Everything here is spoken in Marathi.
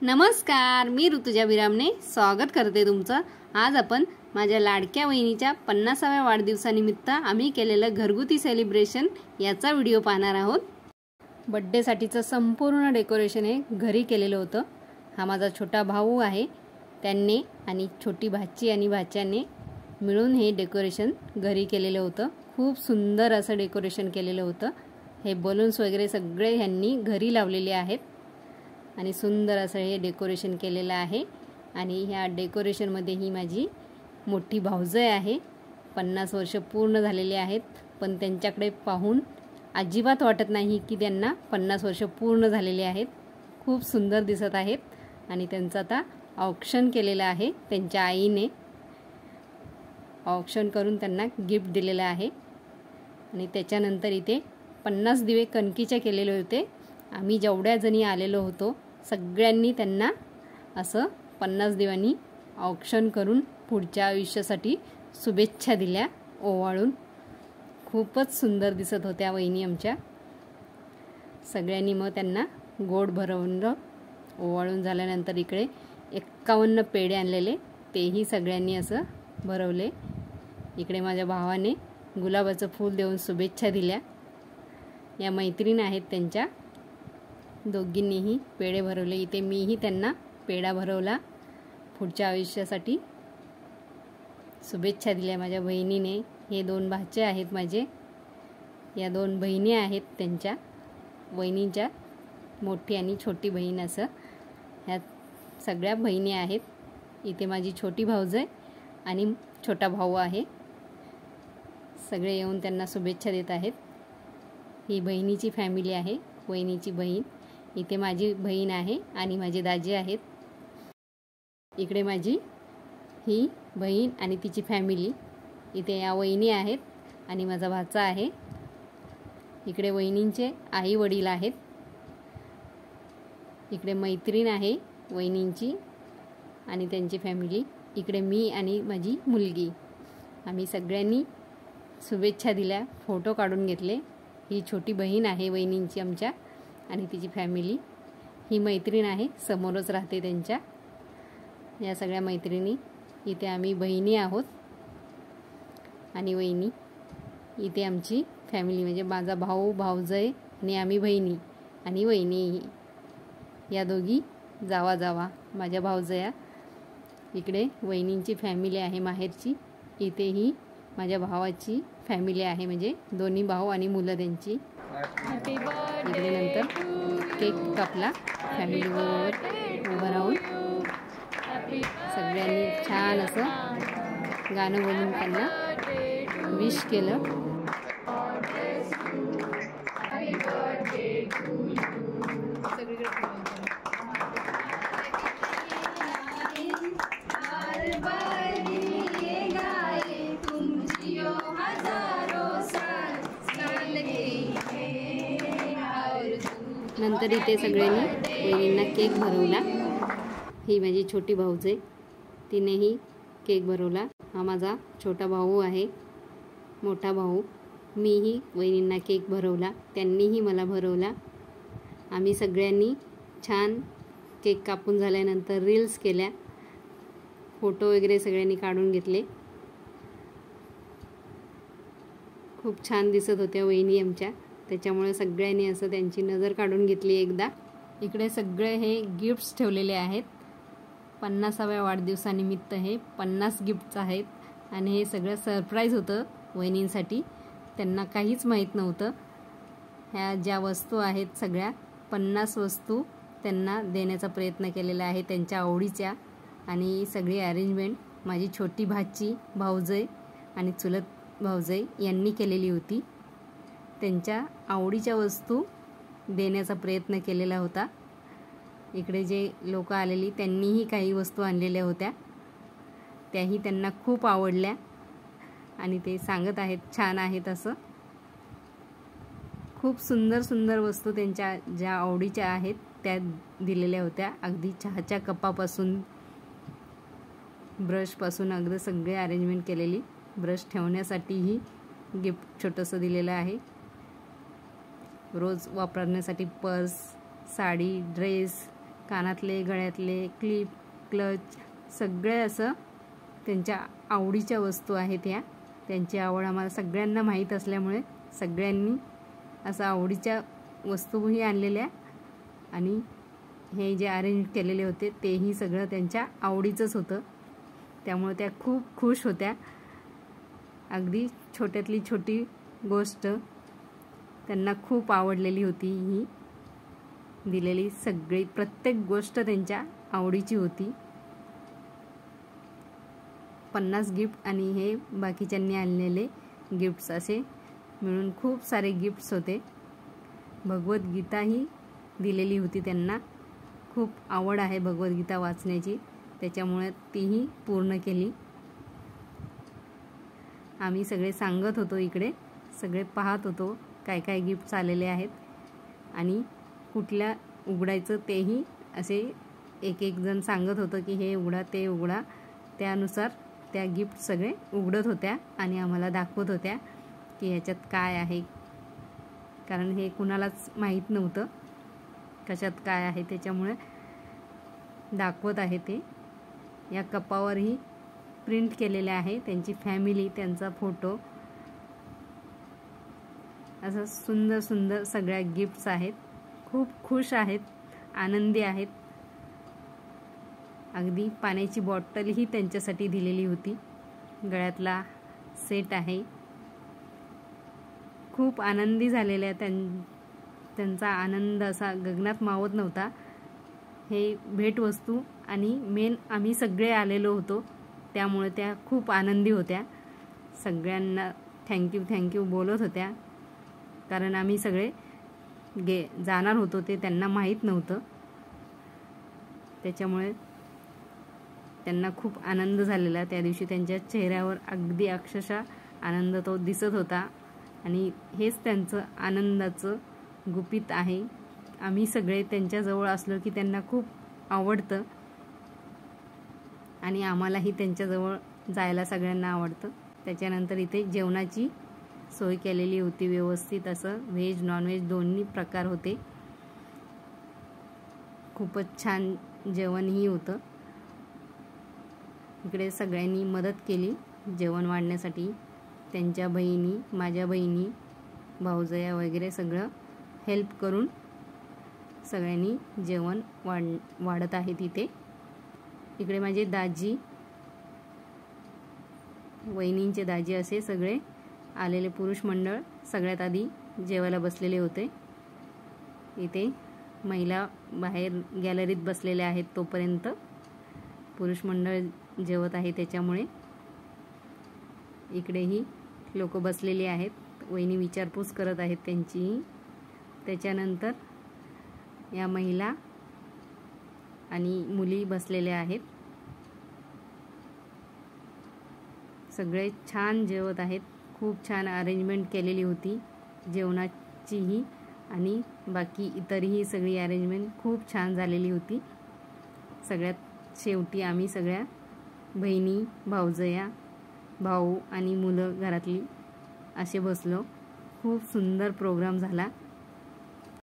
नमस्कार, मी ऋतुजा विरामने स्वागत करते तुमचं। आज आपण माझ्या लाडक्या वहिनीच्या 50व्या वाढदिवसानिमित्त आम्ही केलेलं घरगुती सेलिब्रेशन याचा व्हिडिओ पाहणार आहोत। बर्थडे साठीचं संपूर्ण डेकोरेशन हे घरी केलेलं होतं। हा माझा छोटा भाऊ आहे, त्यांनी आणि छोटी भाची आणि भाच्याने मिळून हे डेकोरेशन घरी केलेलं होतं। खूप सुंदर असं डेकोरेशन केलेलं होतं। हे बलून्स वगैरे सगळे ह्यांनी घरी लावलेले आहेत आणि सुंदर असं हे डेकोरेशन केलेलं आहे। आणि ह्या डेकोरेशन मध्ये ही माझी मोठी भाऊजाई आहे। 50 वर्ष पूर्ण झालेले आहेत, पण त्यांच्याकडे पाहून अजिबात वाटत नाही की त्यांना 50 वर्ष पूर्ण झालेले आहेत। खूप सुंदर दिसत आहेत आणि त्यांचं आता ऑक्शन केलेलं आहे। त्यांच्या आईने ऑक्शन करून त्यांना गिफ्ट दिलेलं आहे। आणि त्याच्यानंतर इथे 50 दिवे कणकीचे केलेले होते। आम्ही जेवढ्या जणी आलेलो होतो सगळ्यांनी त्यांना असं 50 दिव्यांनी ऑक्शन करून पुढच्या आयुष्यासाठी शुभेच्छा दिल्या ओवाळून। खूपच सुंदर दिसत होत्या वहिनी आमच्या। सगळ्यांनी मग त्यांना गोड भरवलं। ओवाळून झाल्यानंतर इकडे 51 पेढे आणलेले तेही सगळ्यांनी असं भरवले। इकडे माझ्या भावाने गुलाबाचं फूल देऊन शुभेच्छा दिल्या। या मैत्रीण आहेत त्यांच्या, दोघींनीही पेढे भरवले। इथे मीही त्यांना पेढा भरवला। पुढच्या आयुष्यासाठी शुभेच्छा दिल्या माझ्या बहिणीने। हे 2 भाचे आहेत माझे, या 2 बहिणी आहेत त्यांच्या, वहिनीच्या मोठी आणि छोटी बहीण असं ह्या सगळ्या बहिणी आहेत। इथे माझी छोटी भाऊजाई आणि छोटा भाऊ आहे। सगळे येऊन त्यांना शुभेच्छा देत आहेत। ही बहिणीची फॅमिली आहे, वहिनीची बहीण। इथे माझी बहीण आहे आणि माझे दाजी आहेत। इकडे माझी ही बहीण आणि तिची फॅमिली। इथे या वहिनी आहेत आणि माझा भाचा आहे। इकडे वहिनींचे आई वडील आहेत। इकडे मैत्रीण आहे वहिनींची आणि त्यांची फॅमिली। इकडे मी आणि माझी मुलगी। आम्ही सगळ्यांनी शुभेच्छा दिल्या, फोटो काढून घेतले। ही छोटी बहीण आहे वहिनींची आमच्या आणि तिची फॅमिली। ही मैत्रीण आहे, समोरच राहते त्यांच्या। या सगळ्या मैत्रिणी इथे आम्ही बहिणी आहोत आणि वहिनी। इथे आमची फॅमिली म्हणजे माझा भाऊ, भाऊजाई आणि आम्ही बहिणी आणि वहिनी। या दोघी जावा माझ्या भाऊजाया। इकडे वहिनींची फॅमिली आहे माहेरची। इथेही माझ्या भावाची फॅमिली आहे, म्हणजे दोन्ही भाऊ आणि मुलं त्यांची। इकडे नंतर केक कापला फॅमिलीबरोबर उभं राहून। सगळ्यांनी छान असं गाणं बोलून त्यांना विश केलं। नंतर इथे सगळ्यांनी वहिनींना केक भरवला। ही माझी छोटी भाऊजाई, तिनेही केक भरवला। हा माझा छोटा भाऊ आहे, मोठा भाऊ। मीही वहिनींना केक भरवला, त्यांनीही मला भरवला। आम्ही सगळ्यांनी छान केक कापून झाल्यानंतर रील्स केल्या, फोटो वगैरे सगळ्यांनी काढून घेतले। खूप छान दिसत होत्या वहिनी आमच्या, त्याच्यामुळे सगळ्यांनी असं त्यांची नजर काढून घेतली एकदा। इकडे सगळे हे गिफ्ट्स ठेवलेले आहेत। 50व्या वाढदिवसानिमित्त हे 50 गिफ्ट्स आहेत आणि हे सगळं सरप्राईज होतं वहिनींसाठी। त्यांना काहीच माहीत नव्हतं। ह्या ज्या वस्तू आहेत सगळ्या 50 वस्तू त्यांना देण्याचा प्रयत्न केलेला आहे त्यांच्या आवडीच्या। आणि सगळी अरेंजमेंट माझी छोटी भाची, भाऊजाई आणि चुलत भाऊजाई यांनी केलेली होती। त्यांच्या आवडीच्या वस्तू देण्याचा प्रयत्न केलेला होता। इकडे जे लोक आलेली त्यांनीही काही वस्तू आणलेल्या होत्या, त्याही त्यांना खूप आवडल्या आणि ते सांगत आहेत छान आहेत असं। खूप सुंदर सुंदर वस्तू त्यांच्या ज्या आवडीच्या आहेत त्या दिलेल्या होत्या। अगदी चहाच्या कपापासून ब्रशपासून अगदी सगळे अरेंजमेंट केलेली। ब्रश ठेवण्यासाठीही गिफ्ट छोटंसं दिलेलं आहे। रोज वापरण्यासाठी पर्स, साडी, ड्रेस, कानातले, गळ्यातले, क्लिप, क्लच सगळे असं त्यांच्या आवडीच्या वस्तू आहेत ह्या. त्यांची आवड आम्हाला सगळ्यांना माहीत असल्यामुळे सगळ्यांनी असं आवडीच्या वस्तूही आणलेल्या आणि हे जे अरेंज केलेले होते तेही सगळं त्यांच्या आवडीचंच होतं. त्यामुळे त्या खूप खुश होत्या. अगदी छोट्यातली छोटी गोष्ट त्यांना खूप आवडलेली होती. ही दिलेली सगळी प्रत्येक गोष्ट त्यांच्या आवडीची होती. 50 गिफ्ट आणि हे बाकीच्यांनी आणलेले गिफ्ट्स असे मिळून खूप सारे गिफ्ट्स होते. भगवद्गीताही दिलेली होती त्यांना. खूप आवड आहे भगवद्गीता वाचण्याची, त्याच्यामुळे तीही पूर्ण केली. आम्ही सगळे सांगत होतो, इकडे सगळे पाहत होतो काय काय गिफ्ट्स आलेले आहेत आणि कुठल्या उघडायचं तेही असे एक एक जण सांगत होतं की हे उघडा ते उघडा. त्यानुसार त्या गिफ्ट सगळे उघडत होत्या आणि आम्हाला दाखवत होत्या की ह्याच्यात काय आहे, कारण हे कुणालाच माहीत नव्हतं कशात काय आहे. त्याच्यामुळे दाखवत आहे ते. या कपावरही प्रिंट केलेले आहे त्यांची फॅमिली, त्यांचा फोटो. असं सुंदर सुंदर सगळ्या गिफ्ट्स आहेत. खूप खुश आहेत, आनंदी आहेत. अगदी पाण्याची बॉटलही त्यांच्यासाठी दिलेली होती. गळ्यातला सेट आहे. खूप आनंदी झालेल्या त्यांचा आनंद असा गगनात मावत नव्हता. हे भेटवस्तू आणि मेन आम्ही सगळे आलेलो होतो त्यामुळे त्या खूप आनंदी होत्या. सगळ्यांना थँक्यू बोलत होत्या, कारण आम्ही सगळे जाणार होतो ते त्यांना माहीत नव्हतं. त्याच्यामुळे त्यांना खूप आनंद झालेला त्या दिवशी. त्यांच्या चेहऱ्यावर अगदी अक्षरशः आनंद तो दिसत होता आणि हेच त्यांचं आनंदाचं गुपित आहे. आम्ही सगळे त्यांच्याजवळ असलो की त्यांना खूप आवडतं आणि आम्हालाही त्यांच्याजवळ जायला सगळ्यांना आवडतं. त्याच्यानंतर इथे जेवणाची सोय केलेली होती व्यवस्थित. असं व्हेज नॉनव्हेज दोन्ही प्रकार होते. खूपच छान जेवणही होतं. इकडे सगळ्यांनी मदत केली जेवण वाढण्यासाठी. त्यांच्या बहिणी, माझ्या बहिणी, भाऊजया वगैरे सगळं हेल्प करून सगळ्यांनी जेवण वाढत आहे तिथे. इकडे माझे दाजी, वहिनींचे दाजी असे सगळे आलेले पुरुष मंडळ सगळ्यात आधी जेवायला बसलेले होते. इथे महिला बाहेर गॅलरीत बसलेल्या आहेत. तोपर्यंत पुरुष मंडळ जेवत आहे. त्याच्यामुळे इकडेही लोक बसलेली आहेत. वहिनी विचारपूस करत आहेत त्यांची. त्याच्यानंतर या महिला आणि मुली बसलेल्या आहेत. सगळे छान जेवत आहेत. खूप छान अरेंजमेंट केलेली होती जेवणाचीही आणि बाकी इतरही सगळी अरेंजमेंट खूप छान झालेली होती. सगळ्यात शेवटी आम्ही सगळ्या बहिणी, भाऊजया, भाऊ आणि मुलं घरातली असे बसलो. खूप सुंदर प्रोग्राम झाला.